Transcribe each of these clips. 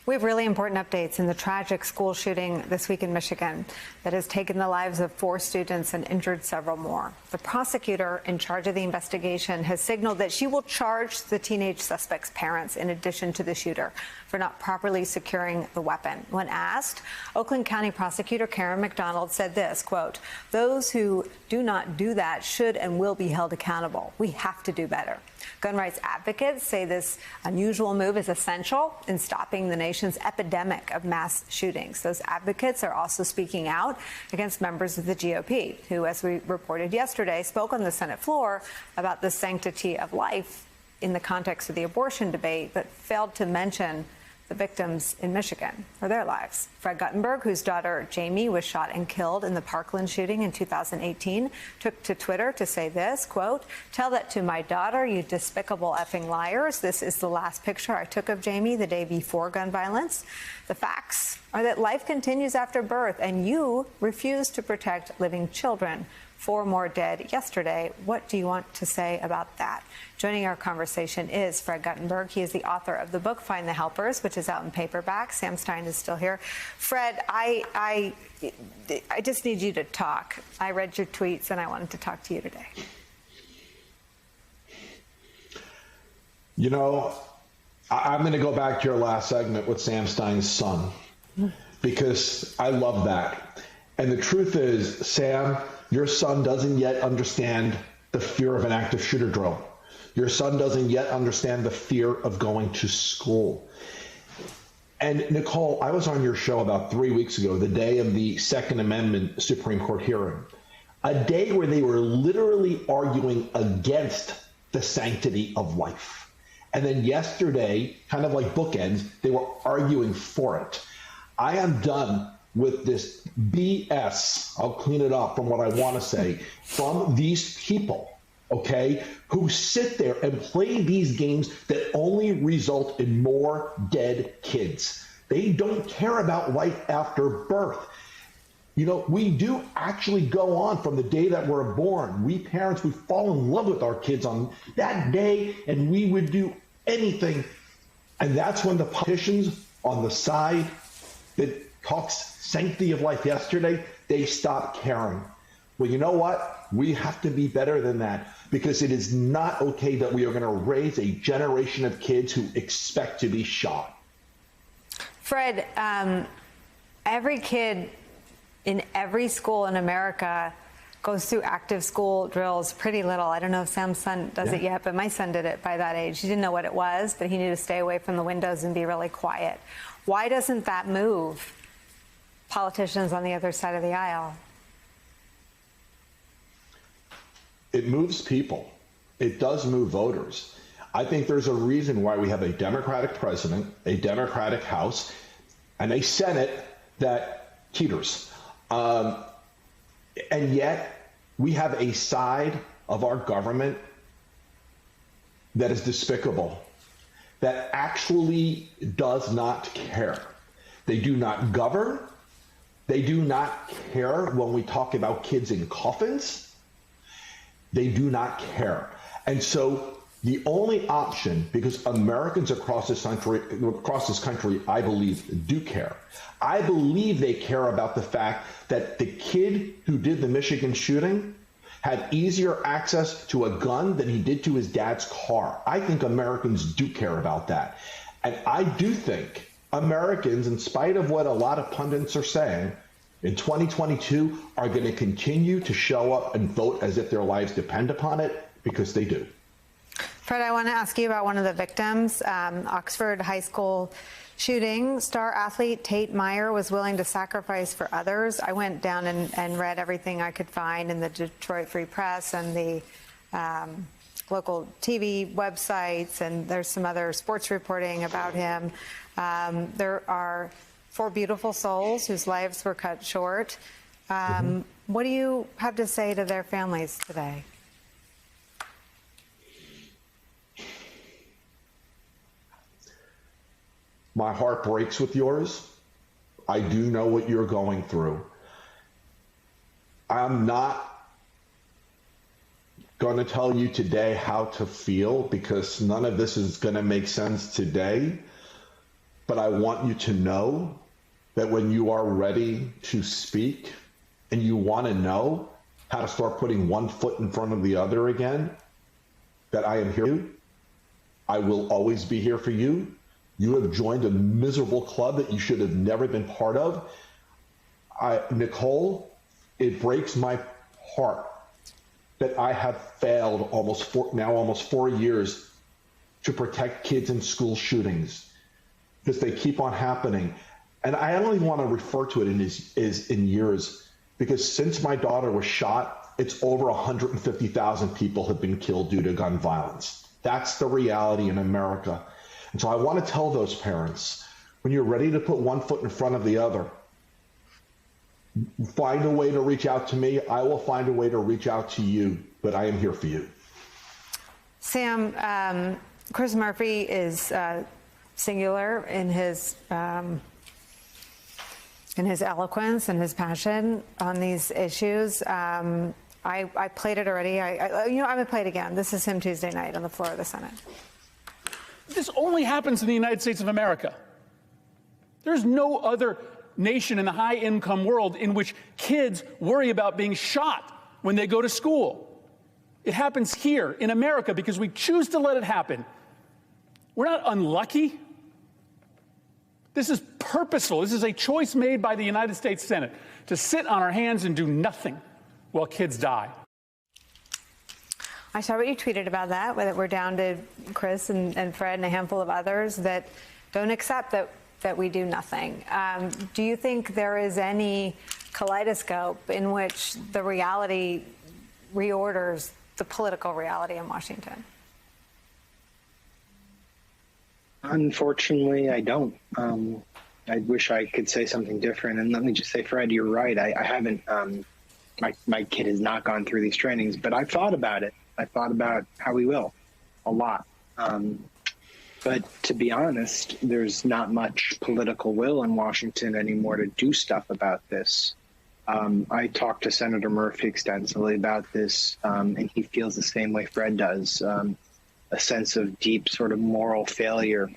We have really important updates in the tragic school shooting this week in Michigan that has taken the lives of 4 students and injured several more. The prosecutor in charge of the investigation has signaled that she will charge the teenage suspect's parents in addition to the shooter for not properly securing the weapon. When asked, Oakland County Prosecutor Karen McDonald said this, quote, "Those who do not do that should and will be held accountable. We have to do better." Gun rights advocates say this unusual move is essential in stopping the nation's epidemic of mass shootings. Those advocates are also speaking out against members of the GOP, who, as we reported yesterday, spoke on the Senate floor about the sanctity of life in the context of the abortion debate, but failed to mention the victims in Michigan for their lives. Fred Guttenberg, whose daughter Jamie was shot and killed in the Parkland shooting in 2018, took to Twitter to say this, quote, "Tell that to my daughter, you despicable effing liars. This is the last picture I took of Jamie the day before gun violence. The facts are that life continues after birth, and you refuse to protect living children. 4 more dead yesterday. What do you want to say about that?" Joining our conversation is Fred Guttenberg. He is the author of the book Find the Helpers, which is out in paperback. Sam Stein is still here. Fred, I just need you to talk. I read your tweets and I wanted to talk to you today. You know, I'm going to go back to your last segment with Sam Stein's son, because I love that. And the truth is, Sam, your son doesn't yet understand the fear of an active shooter drill. Your son doesn't yet understand the fear of going to school. And Nicole, I was on your show about 3 weeks ago, the day of the Second Amendment Supreme Court hearing, a day where they were literally arguing against the sanctity of life. And then yesterday, kind of like bookends, they were arguing for it. I am done with this BS, I'll clean it up from what I want to say, from these people, okay, who sit there and play these games that only result in more dead kids. They don't care about life after birth. You know, we do actually go on from the day that we're born. We parents, we fall in love with our kids on that day, and we would do anything. And that's when the politicians on the side that talks sanctity of life yesterday, they stop caring. Well, you know what? We have to be better than that, because it is not okay that we are going to raise a generation of kids who expect to be shot. Fred, every kid in every school in America goes through active school drills pretty little. I don't know if Sam's son does it yet, but my son did it by that age. He didn't know what it was, but he knew to stay away from the windows and be really quiet. Why doesn't that move politicians on the other side of the aisle? It moves people. It does move voters. I think there's a reason why we have a Democratic president, a Democratic House, and a Senate that teeters. And yet we have a side of our government that is despicable, that actually does not care. They do not govern. They do not care when we talk about kids in coffins. They do not care. And so the only option, because Americans across this country, I believe, do care. I believe they care about the fact that the kid who did the Michigan shooting had easier access to a gun than he did to his dad's car. I think Americans do care about that. And I do think Americans, in spite of what a lot of pundits are saying, in 2022 are going to continue to show up and vote as if their lives depend upon it, because they do. Fred, I want to ask you about one of the victims. Oxford High School shooting. Star athlete Tate Meyer was willing to sacrifice for others. I went down and read everything I could find in the Detroit Free Press and the local TV websites, and there's some other sports reporting about him. There are 4 beautiful souls whose lives were cut short. What do you have to say to their families today? My heart breaks with yours. I do know what you're going through. I'm not going to tell you today how to feel, because none of this is going to make sense today. but I want you to know that when you are ready to speak and you want to know how to start putting one foot in front of the other again, that I am here for you. I will always be here for you. You have joined a miserable club that you should have never been part of. Nicole, it breaks my heart that I have failed almost 4 years to protect kids in school shootings because they keep on happening. And I only want to refer to it in years, because since my daughter was shot, it's over 150,000 people have been killed due to gun violence. That's the reality in America. And so I want to tell those parents, when you're ready to put one foot in front of the other, find a way to reach out to me. I will find a way to reach out to you, but I am here for you. Sam, Chris Murphy is singular in his eloquence and his passion on these issues. I played it already. I'm going to play it again. This is him Tuesday night on the floor of the Senate. This only happens in the United States of America. There's no other nation in the high-income world in which kids worry about being shot when they go to school. It happens here in America because we choose to let it happen. We're not unlucky. This is purposeful. This is a choice made by the United States Senate to sit on our hands and do nothing while kids die. I saw what you tweeted about that we're down to Chris and Fred and a handful of others that don't accept that we do nothing. Do you think there is any kaleidoscope in which the reality reorders the political reality in Washington? Unfortunately, I don't. I wish I could say something different. And let me just say, Fred, you're right. I haven't, my kid has not gone through these trainings, but I've thought about it. I thought about how we will a lot. But to be honest, there's not much political will in Washington anymore to do stuff about this. I talked to Senator Murphy extensively about this, and he feels the same way Fred does, a sense of deep sort of moral failure,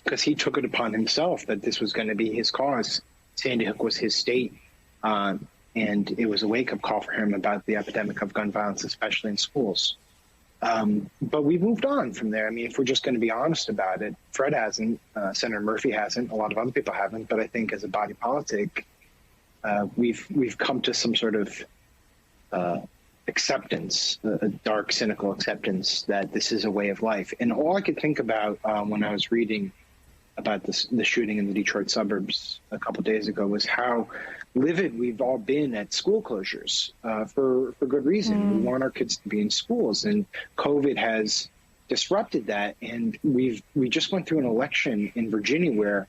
because he took it upon himself that this was going to be his cause. Sandy Hook was his state, and it was a wake-up call for him about the epidemic of gun violence, especially in schools. But we've moved on from there. I mean, if we're just going to be honest about it, Fred hasn't, Senator Murphy hasn't, a lot of other people haven't, but I think as a body politic, we've come to some sort of acceptance, a dark, cynical acceptance that this is a way of life. And all I could think about when I was reading about the shooting in the Detroit suburbs a couple of days ago was how livid we've all been at school closures for good reason. We want our kids to be in schools, and COVID has disrupted that. And we just went through an election in Virginia where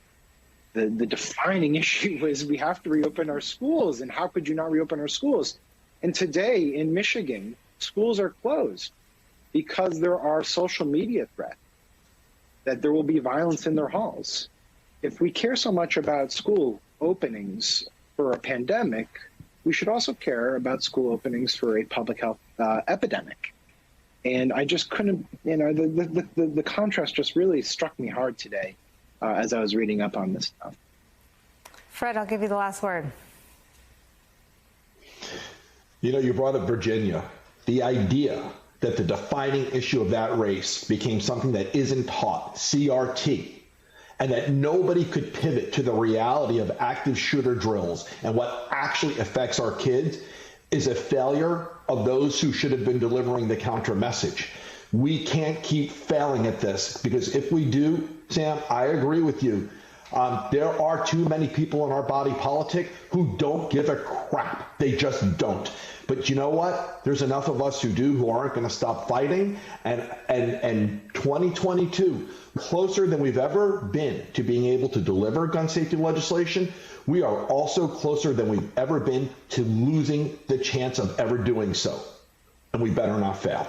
the defining issue was we have to reopen our schools, and how could you not reopen our schools? And today in Michigan, schools are closed because there are social media threats that there will be violence in their halls. If we care so much about school openings for a pandemic, we should also care about school openings for a public health epidemic. And I just couldn't, the contrast just really struck me hard today as I was reading up on this stuff. Fred, I'll give you the last word. You brought up Virginia. The idea that the defining issue of that race became something that isn't taught, CRT, and that nobody could pivot to the reality of active shooter drills and what actually affects our kids is a failure of those who should have been delivering the counter message. We can't keep failing at this, because if we do, Sam, I agree with you. There are too many people in our body politic who don't give a crap. They just don't. But you know what? There's enough of us who do, who aren't going to stop fighting. And 2022, closer than we've ever been to being able to deliver gun safety legislation, we are also closer than we've ever been to losing the chance of ever doing so. And we better not fail.